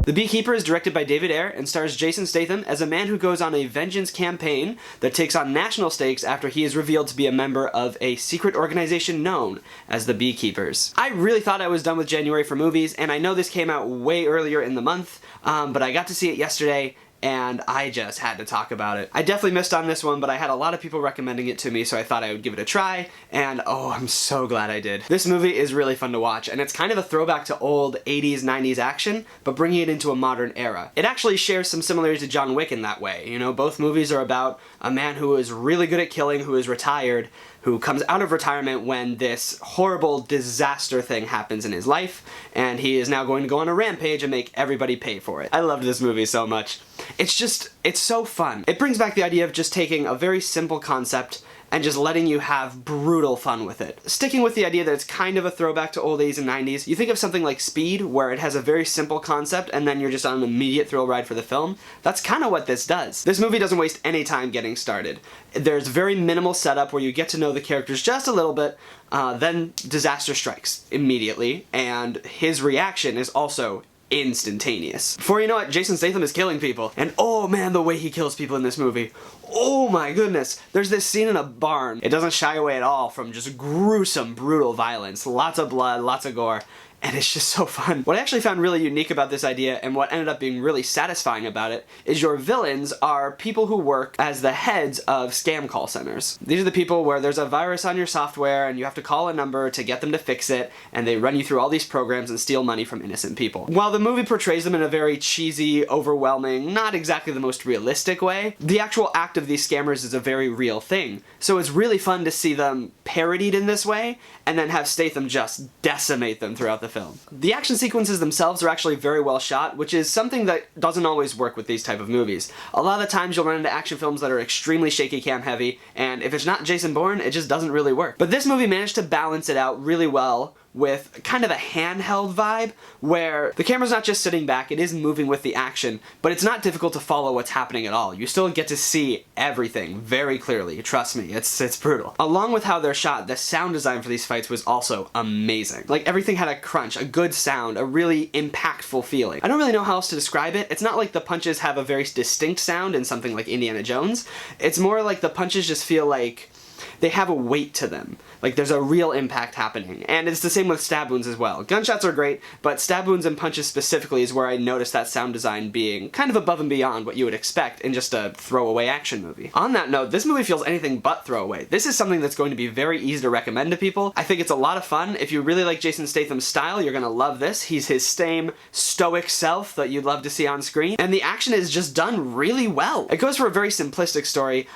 The Beekeeper is directed by David Ayer and stars Jason Statham as a man who goes on a vengeance campaign that takes on national stakes after he is revealed to be a member of a secret organization known as the Beekeepers. I really thought I was done with January for movies, and I know this came out way earlier in the month, but I got to see it yesterday, and I just had to talk about it. I definitely missed on this one, but I had a lot of people recommending it to me, so I thought I would give it a try, and oh, I'm so glad I did. This movie is really fun to watch, and it's kind of a throwback to old 80s, 90s action, but bringing it into a modern era. It actually shares some similarities to John Wick in that way. You know, both movies are about a man who is really good at killing, who is retired, who comes out of retirement when this horrible disaster thing happens in his life, and he is now going to go on a rampage and make everybody pay for it. I loved this movie so much. It's so fun. It brings back the idea of just taking a very simple concept and just letting you have brutal fun with it. Sticking with the idea that it's kind of a throwback to old 80s and 90s, you think of something like Speed, where it has a very simple concept and then you're just on an immediate thrill ride for the film. That's kind of what this does. This movie doesn't waste any time getting started. There's very minimal setup where you get to know the characters just a little bit, then disaster strikes immediately, and his reaction is also instantaneous. Before you know it, Jason Statham is killing people. And oh man, the way he kills people in this movie. Oh my goodness. There's this scene in a barn. It doesn't shy away at all from just gruesome, brutal violence. Lots of blood, lots of gore. And it's just so fun. What I actually found really unique about this idea, and what ended up being really satisfying about it, is your villains are people who work as the heads of scam call centers. These are the people where there's a virus on your software and you have to call a number to get them to fix it, and they run you through all these programs and steal money from innocent people. While the movie portrays them in a very cheesy, overwhelming, not exactly the most realistic way, the actual act of these scammers is a very real thing. So it's really fun to see them parodied in this way, and then have Statham just decimate them throughout the film. The action sequences themselves are actually very well shot, which is something that doesn't always work with these type of movies. A lot of the times you'll run into action films that are extremely shaky cam heavy, and if it's not Jason Bourne, it just doesn't really work. But this movie managed to balance it out really well with kind of a handheld vibe, where the camera's not just sitting back, it is moving with the action, but it's not difficult to follow what's happening at all. You still get to see everything very clearly, trust me, it's brutal. Along with how they're shot, the sound design for these fights was also amazing. Like, everything had a crunch, a good sound, a really impactful feeling. I don't really know how else to describe it. It's not like the punches have a very distinct sound in something like Indiana Jones. It's more like the punches just feel like they have a weight to them. Like, there's a real impact happening. And it's the same with stab wounds as well. Gunshots are great, but stab wounds and punches specifically is where I noticed that sound design being kind of above and beyond what you would expect in just a throwaway action movie. On that note, this movie feels anything but throwaway. This is something that's going to be very easy to recommend to people. I think it's a lot of fun. If you really like Jason Statham's style, you're gonna love this. He's his same stoic self that you'd love to see on screen. And the action is just done really well. It goes for a very simplistic story.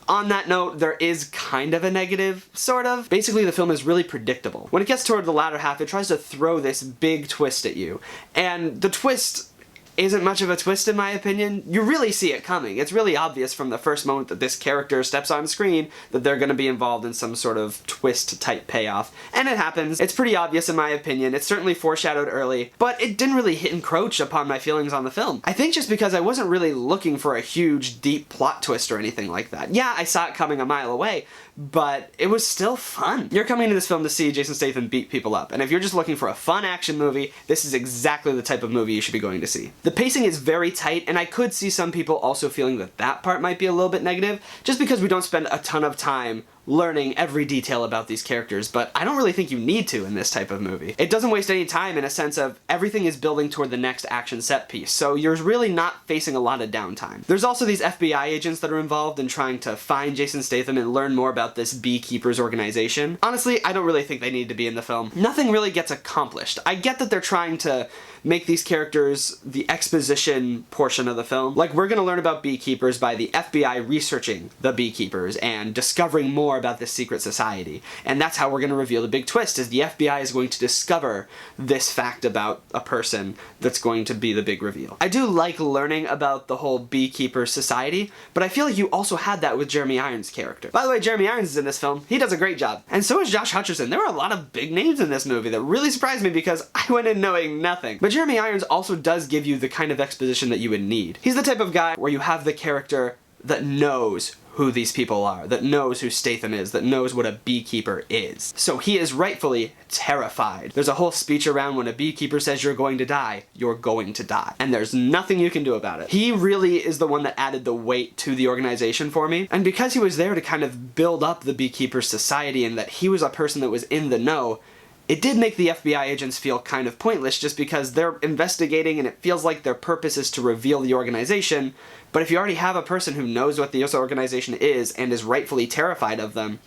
On that note, there is kind of a negative, sort of. Basically, the film is really predictable. When it gets toward the latter half, it tries to throw this big twist at you. And the twist isn't much of a twist in my opinion. You really see it coming. It's really obvious from the first moment that this character steps on screen that they're going to be involved in some sort of twist type payoff. And it happens. It's pretty obvious in my opinion. It's certainly foreshadowed early, but it didn't really encroach upon my feelings on the film. I think just because I wasn't really looking for a huge deep plot twist or anything like that. Yeah, I saw it coming a mile away, but it was still fun. You're coming to this film to see Jason Statham beat people up, and if you're just looking for a fun action movie, this is exactly the type of movie you should be going to see. The pacing is very tight, and I could see some people also feeling that that part might be a little bit negative, just because we don't spend a ton of time learning every detail about these characters, but I don't really think you need to in this type of movie. It doesn't waste any time in a sense of everything is building toward the next action set piece, so you're really not facing a lot of downtime. There's also these FBI agents that are involved in trying to find Jason Statham and learn more about this Beekeepers organization. Honestly, I don't really think they need to be in the film. Nothing really gets accomplished. I get that they're trying to make these characters the exposition portion of the film. Like, we're gonna learn about beekeepers by the FBI researching the beekeepers and discovering more about this secret society. And that's how we're gonna reveal the big twist, is the FBI is going to discover this fact about a person that's going to be the big reveal. I do like learning about the whole beekeeper society, but I feel like you also had that with Jeremy Irons' character. By the way, Jeremy Irons is in this film. He does a great job. And so is Josh Hutcherson. There were a lot of big names in this movie that really surprised me because I went in knowing nothing. But Jeremy Irons also does give you the kind of exposition that you would need. He's the type of guy where you have the character that knows who these people are, that knows who Statham is, that knows what a beekeeper is. So he is rightfully terrified. There's a whole speech around when a beekeeper says you're going to die, you're going to die. And there's nothing you can do about it. He really is the one that added the weight to the organization for me. And because he was there to kind of build up the Beekeeper society and that he was a person that was in the know, it did make the FBI agents feel kind of pointless just because they're investigating and it feels like their purpose is to reveal the organization. But if you already have a person who knows what the organization is and is rightfully terrified of them,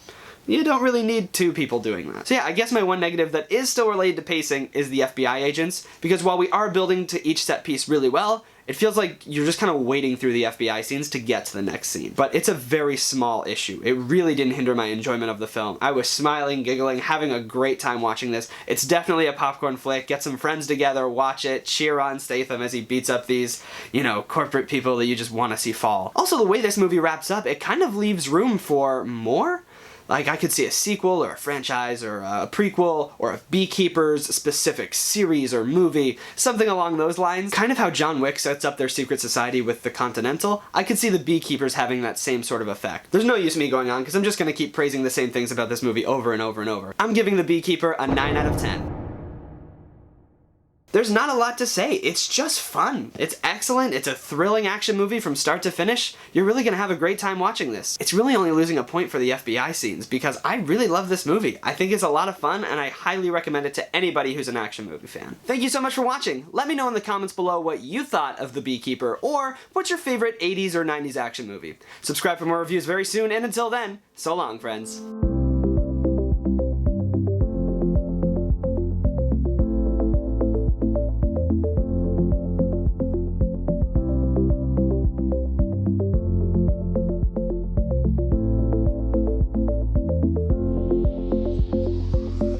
you don't really need two people doing that. So yeah, I guess my one negative that is still related to pacing is the FBI agents, because while we are building to each set piece really well, it feels like you're just kind of waiting through the FBI scenes to get to the next scene. But it's a very small issue. It really didn't hinder my enjoyment of the film. I was smiling, giggling, having a great time watching this. It's definitely a popcorn flick. Get some friends together, watch it, cheer on Statham as he beats up these, you know, corporate people that you just want to see fall. Also, the way this movie wraps up, it kind of leaves room for more. Like, I could see a sequel or a franchise or a prequel or a Beekeepers specific series or movie, something along those lines. Kind of how John Wick sets up their secret society with the Continental, I could see the Beekeepers having that same sort of effect. There's no use me going on because I'm just going to keep praising the same things about this movie over and over and over. I'm giving the Beekeeper a 9 out of 10. There's not a lot to say. It's just fun. It's excellent. It's a thrilling action movie from start to finish. You're really gonna have a great time watching this. It's really only losing a point for the FBI scenes because I really love this movie. I think it's a lot of fun and I highly recommend it to anybody who's an action movie fan. Thank you so much for watching. Let me know in the comments below what you thought of The Beekeeper or what's your favorite 80s or 90s action movie. Subscribe for more reviews very soon, and until then, so long, friends.